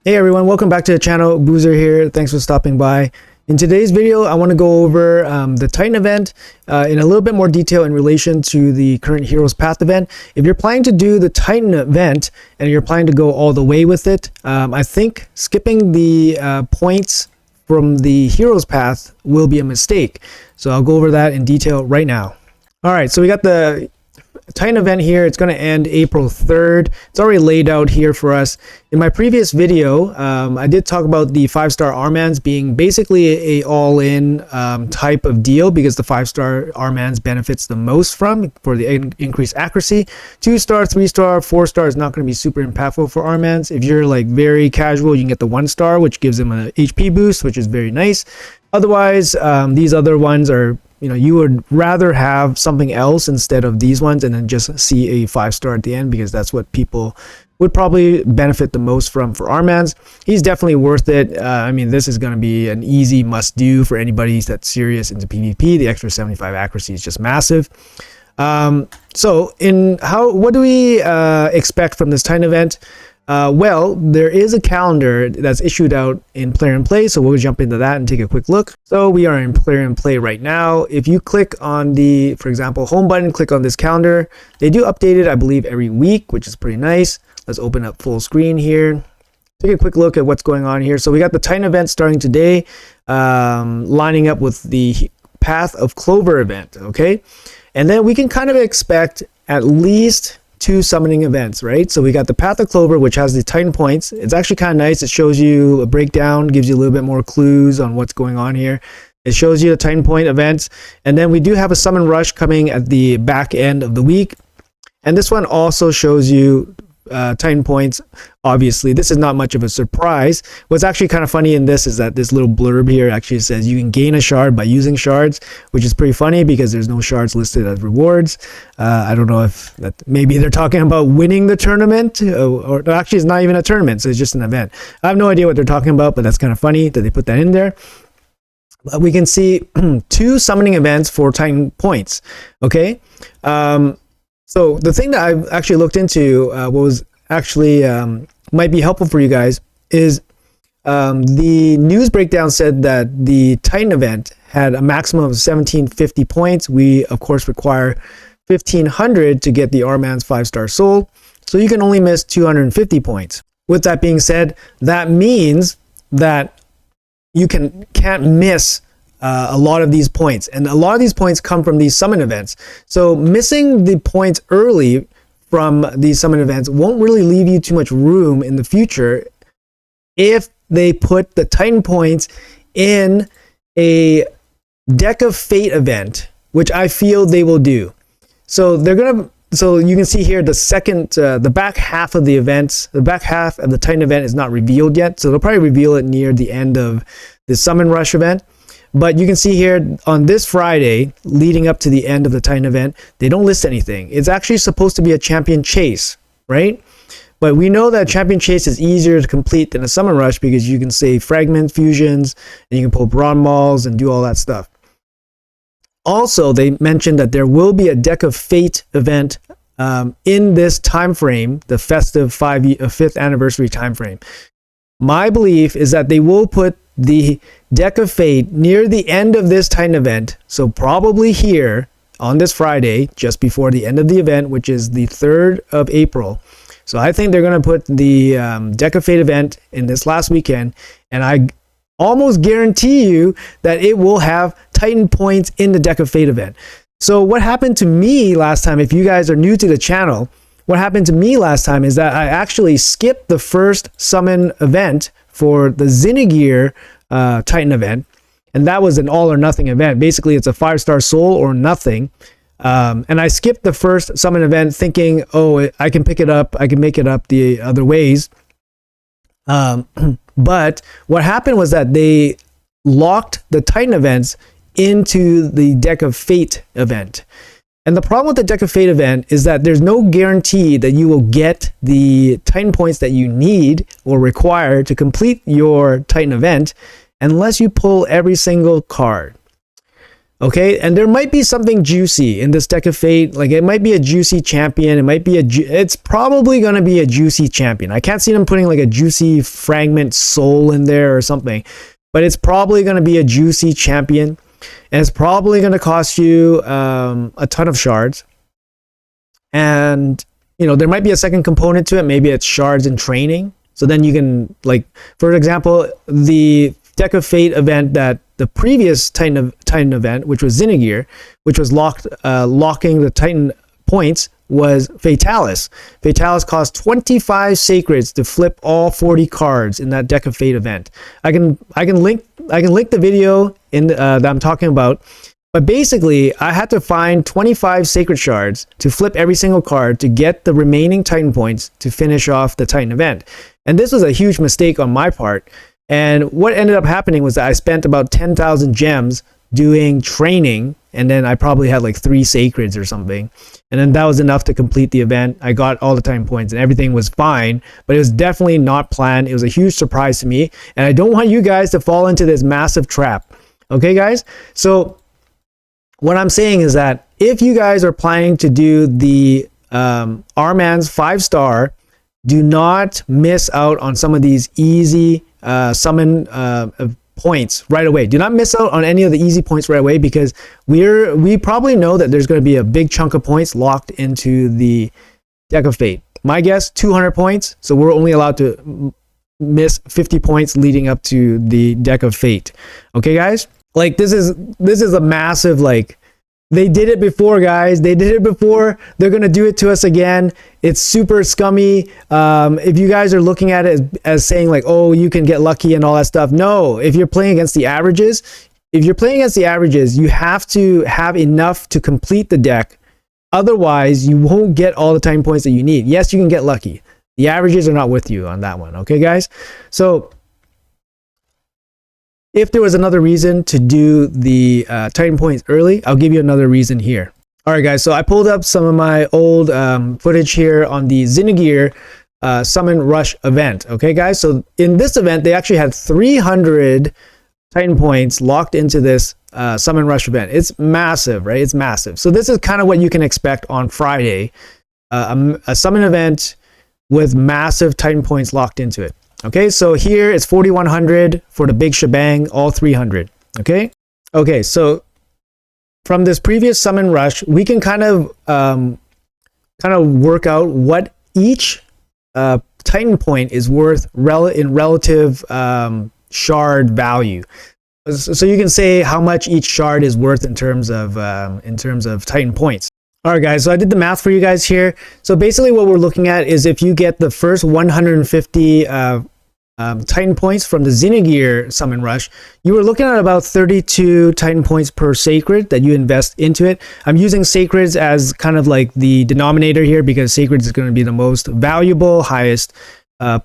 Hey everyone, welcome back to the channel. Boozer here. Thanks for stopping by. In today's video, I want to go over the Titan event in a little bit more detail in relation to the current Heroes Path event. If you're planning to do the Titan event and you're planning to go all the way with it, I think skipping the points from the Heroes Path will be a mistake. So I'll go over that in detail right now. All right, so we got the Titan event here. It's going to end April 3rd. It's already laid out here for us. In my previous video, I did talk about the 5-star Armanz being basically a all-in type of deal because the 5-star Armanz benefits the most for the increased accuracy. 2-star, 3-star, 4-star is not going to be super impactful for Armanz. If you're like very casual, you can get the 1-star, which gives them an HP boost, which is very nice. Otherwise, these other ones are, you would rather have something else instead of these ones and then just see a 5-star at the end because that's what people would probably benefit the most from for Armanz. He's definitely worth it. I mean, this is going to be an easy must-do for anybody that's serious into PvP. The extra 75 accuracy is just massive. So what do we expect from this Titan event? Well, there is a calendar that's issued out in Player and Play, so we'll jump into that and take a quick look. So we are in Player and Play right now. If you click on the, for example, home button, click on this calendar. They do update it, I believe, every week, which is pretty nice. Let's open up full screen here. Take a quick look at what's going on here. So we got the Titan event starting today, lining up with the Path of Clover event, okay? And then we can kind of expect at least 2 summoning events, right? So we got the Path of Clover, which has the Titan points. It's actually kind of nice. It shows you a breakdown, gives you a little bit more clues on what's going on here. It shows you the Titan point events. And then we do have a summon rush coming at the back end of the week. And this one also shows you Titan points. Obviously, this is not much of a surprise. What's actually kind of funny in this is that this little blurb here actually says you can gain a shard by using shards, which is pretty funny because there's no shards listed as rewards. I don't know if that maybe they're talking about winning the tournament, or actually it's not even a tournament, so it's just an event. I have no idea what they're talking about, but that's kind of funny that they put that in there. But we can see 2 summoning events for Titan points. Okay. So the thing that I've actually looked into, what was actually might be helpful for you guys, is the news breakdown said that the Titan event had a maximum of 1750 points. We, of course, require 1500 to get the Armanz 5-star soul, so you can only miss 250 points. With that being said, that means that you can't miss a lot of these points, and a lot of these points come from these summon events. So missing the points early from these summon events won't really leave you too much room in the future if they put the Titan points in a Deck of Fate event, which I feel they will do. So so you can see here the back half of the events, the back half of the Titan event is not revealed yet, so they'll probably reveal it near the end of the Summon Rush event. But you can see here on this Friday, leading up to the end of the Titan event, they don't list anything. It's actually supposed to be a champion chase, right? But we know that champion chase is easier to complete than a Summon Rush because you can save fragment fusions, and you can pull Brawn Mauls and do all that stuff. Also, they mentioned that there will be a Deck of Fate event in this time frame, the festive 5th anniversary time frame. My belief is that they will put the Deck of Fate near the end of this Titan event, so probably here on this Friday, just before the end of the event, which is the 3rd of April. So I think they're going to put the Deck of Fate event in this last weekend, and I almost guarantee you that it will have Titan points in the Deck of Fate event. So what happened to me last time, if you guys are new to the channel, what happened to me last time is that I actually skipped the first summon event for the Zinigir Titan event, and that was an all or nothing event. Basically, it's a 5-star soul or nothing. And I skipped the first summon event thinking, oh, I can pick it up, I can make it up the other ways. But what happened was that they locked the Titan events into the Deck of Fate event. And the problem with the Deck of Fate event is that there's no guarantee that you will get the Titan points that you need or require to complete your Titan event unless you pull every single card. Okay, and there might be something juicy in this deck of fate. Like it might be a juicy champion. It might be it's probably going to be a juicy champion. I can't see them putting like a juicy fragment soul in there or something, but it's probably going to be a juicy champion, and it's probably going to cost you a ton of shards. And you know, there might be a second component to it. Maybe it's shards and training. So then you can, like, for example, the deck of fate event that the previous Titan event, which was Zinagir, which was locking the Titan points, was Fatalis. Fatalis cost 25 sacreds to flip all 40 cards in that deck of fate event. I can link the video in that I'm talking about. But basically, I had to find 25 sacred shards to flip every single card to get the remaining Titan points to finish off the Titan event. And this was a huge mistake on my part. And what ended up happening was that I spent about 10,000 gems doing training, and then I probably had like 3 sacreds or something. And then that was enough to complete the event. I got all the Titan points and everything was fine, but it was definitely not planned. It was a huge surprise to me. And I don't want you guys to fall into this massive trap. Okay, guys? So what I'm saying is that if you guys are planning to do the Armanz 5-star, do not miss out on some of these easy summon points right away. Do not miss out on any of the easy points right away, because we probably know that there's going to be a big chunk of points locked into the deck of fate. My guess, 200 points. So we're only allowed to miss 50 points leading up to the deck of fate. Okay, guys? Like this is a massive, like, they did it before, guys. They did it before. They're going to do it to us again. It's super scummy. If you guys are looking at it as saying like, oh, you can get lucky and all that stuff. No, if you're playing against the averages, you have to have enough to complete the deck. Otherwise, you won't get all the time points that you need. Yes, you can get lucky. The averages are not with you on that one. Okay, guys? So if there was another reason to do the Titan points early, I'll give you another reason here. All right, guys, so I pulled up some of my old footage here on the Zinagir Summon Rush event. Okay, guys, so in this event, they actually had 300 Titan points locked into this Summon Rush event. It's massive, right? It's massive. So this is kind of what you can expect on Friday, a Summon event with massive Titan points locked into it. Okay, so here it's 4,100 for the big shebang, all 300. Okay, so from this previous Summon Rush, we can kind of work out what each Titan point is worth in relative shard value. So you can say how much each shard is worth in terms of Titan points. All right, guys, so I did the math for you guys here. So basically what we're looking at is if you get the first 150 Titan points from the Zinagir Summon Rush, you were looking at about 32 Titan points per sacred that you invest into it. I'm using sacreds as kind of like the denominator here because sacreds is going to be the most valuable, highest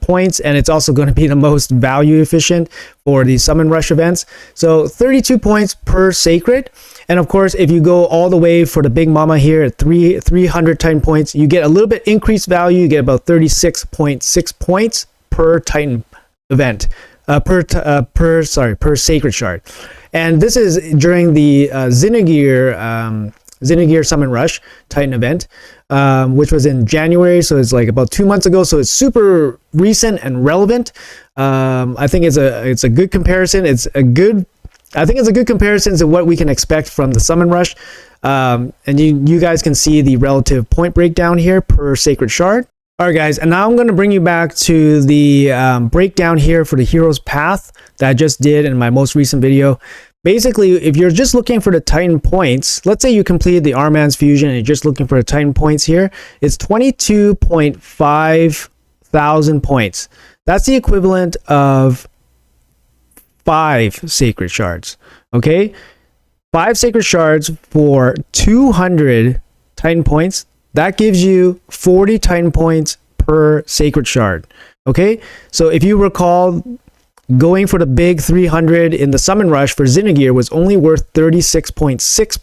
points, and it's also going to be the most value efficient for the Summon Rush events. So 32 points per sacred. And of course, if you go all the way for the Big Mama here at 300 Titan points, you get a little bit increased value. You get about 36.6 points per Titan event, per sacred shard. And this is during the Zinagir Summon Rush Titan event, which was in January, so it's like about 2 months ago. So it's super recent and relevant. I think it's a good comparison. I think it's a good comparison to what we can expect from the Summon Rush. And you guys can see the relative point breakdown here per sacred shard. All right, guys, and now I'm going to bring you back to the breakdown here for the Hero's Path that I just did in my most recent video. Basically, if you're just looking for the Titan points, let's say you completed the Armanz fusion and you're just looking for the Titan points here, it's 22.5 thousand points. That's the equivalent of 5 sacred shards. Okay, 5 sacred shards for 200 Titan points. That gives you 40 Titan points per sacred shard. Okay, so if you recall, going for the big 300 in the Summon Rush for Zinagir was only worth 36.6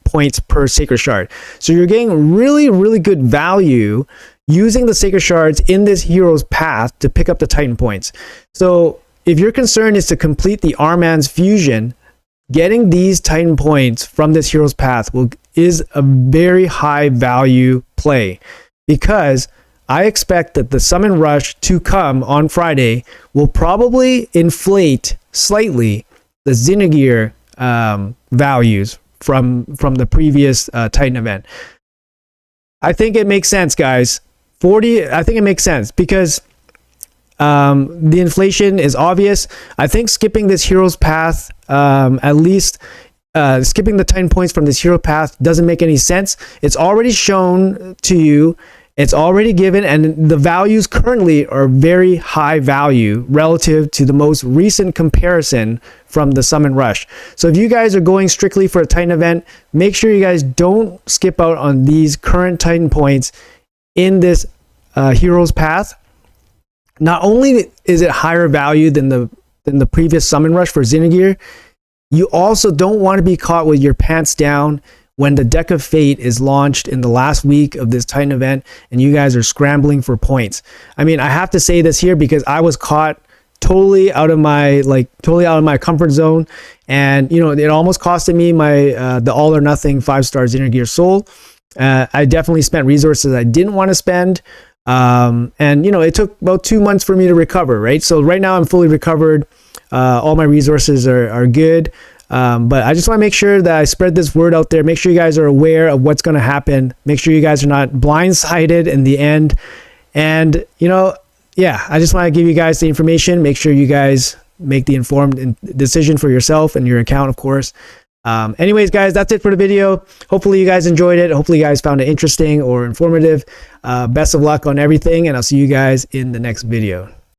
points per sacred shard. So you're getting really, really good value using the sacred shards in this Hero's Path to pick up the Titan points. So if your concern is to complete the Armanz fusion, getting these Titan points from this Hero's Path is a very high value play, because I expect that the Summon Rush to come on Friday will probably inflate slightly the Xenogear values from the previous Titan event. I think it makes sense, guys. I think it makes sense because the inflation is obvious. I think skipping this Hero's Path, at least skipping the 10 points from this Hero Path, doesn't make any sense. It's already shown to you. It's already given, and the values currently are very high value relative to the most recent comparison from the Summon Rush. So if you guys are going strictly for a Titan event, make sure you guys don't skip out on these current Titan points in this Hero's Path. Not only is it higher value than the previous Summon Rush for Xenogear, you also don't want to be caught with your pants down when the Deck of Fate is launched in the last week of this Titan event and you guys are scrambling for points. I mean, I have to say this here because I was caught totally out of my comfort zone, and you know, it almost costed me my the all or nothing 5-star Xenogear Soul. I definitely spent resources I didn't want to spend. And you know, it took about 2 months for me to recover, right? So right now I'm fully recovered. All my resources are good. But I just want to make sure that I spread this word out there. Make sure you guys are aware of what's going to happen. Make sure you guys are not blindsided in the end. And, you know, yeah, I just want to give you guys the information. Make sure you guys make the informed decision for yourself and your account, of course. Anyways, guys, that's it for the video. Hopefully you guys enjoyed it. Hopefully you guys found it interesting or informative. Best of luck on everything, and I'll see you guys in the next video.